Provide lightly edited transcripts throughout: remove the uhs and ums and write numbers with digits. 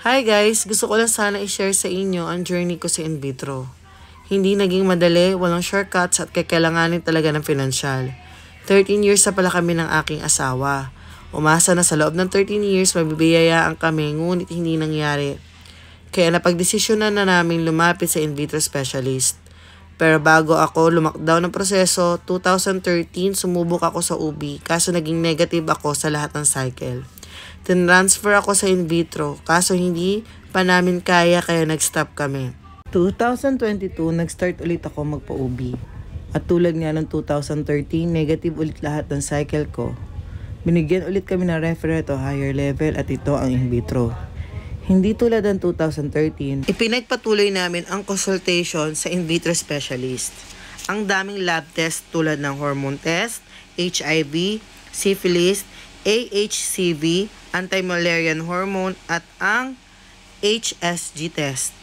Hi guys! Gusto ko lang sana i-share sa inyo ang journey ko sa in vitro. Hindi naging madali, walang shortcuts at kakailanganin talaga ng financial. 13 years na pala kami ng aking asawa. Umasa na sa loob ng 13 years mabibiyayaan kami ngunit hindi nangyari. Kaya napagdesisyonan na namin lumapit sa in vitro specialist. Pero bago ako lumakdaw ng proseso, 2013 sumubok ako sa UB kaso naging negative ako sa lahat ng cycle. Tinransfer ako sa in vitro kaso hindi pa namin kaya nag-stop kami. 2022 nag-start ulit ako magpa-UB. At tulad nga ng 2013, negative ulit lahat ng cycle ko. Binigyan ulit kami ng referral to higher level at ito ang in vitro. Hindi tulad ng 2013, ipinagpatuloy namin ang consultation sa in vitro specialist. Ang daming lab test tulad ng hormone test, HIV, syphilis, AHCV, anti-malarian hormone at ang HSG test.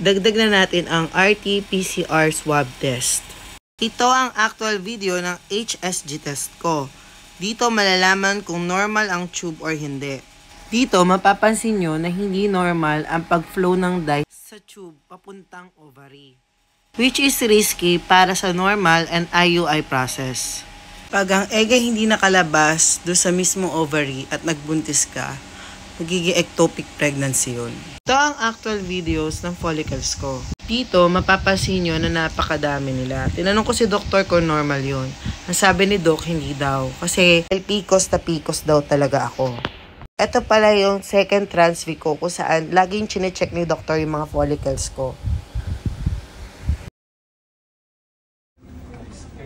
Dagdag na natin ang RT-PCR swab test. Ito ang actual video ng HSG test ko. Dito malalaman kung normal ang tube or hindi. Dito mapapansin nyo na hindi normal ang pag-flow ng dye sa tube papuntang ovary, which is risky para sa normal and IUI process. Pag ang egg ay hindi nakalabas do sa mismo ovary at nagbuntis ka, magiging ectopic pregnancy yun. Ito ang actual videos ng follicles ko. Dito, mapapansin nyo na napakadami nila. Tinanong ko si doktor kung normal yun. Ang sabi ni doc, hindi daw. Kasi PCOS na PCOS daw talaga ako. Ito pala yung second transv ko kung saan laging chinecheck ni doktor yung mga follicles ko.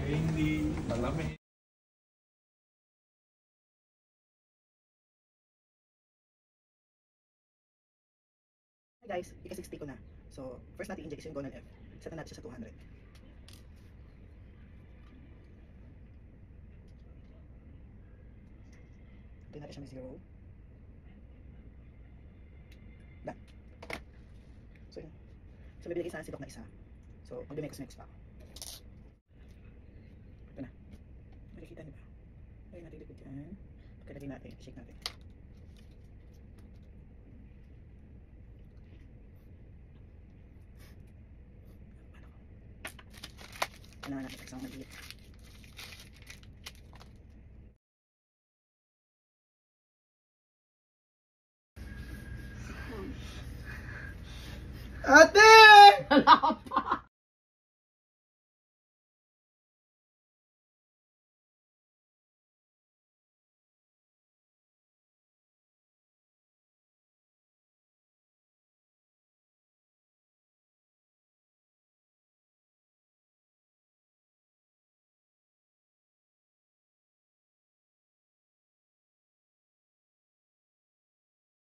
Hindi, malamig. Guys, ika-60 ko na. So, first natin injection ko ng F. Set na natin siya sa 200. Ito natin siya may 0. Done. So, yun. So, bibigay isa si Doc na isa. So, mag-mix pa ako. Ito na. Nakikita niyo ba? Lagyan natin likod yan. Pagkalagay natin, shake natin. Kailangan natin sa isang maliit. Ate! Wala pa!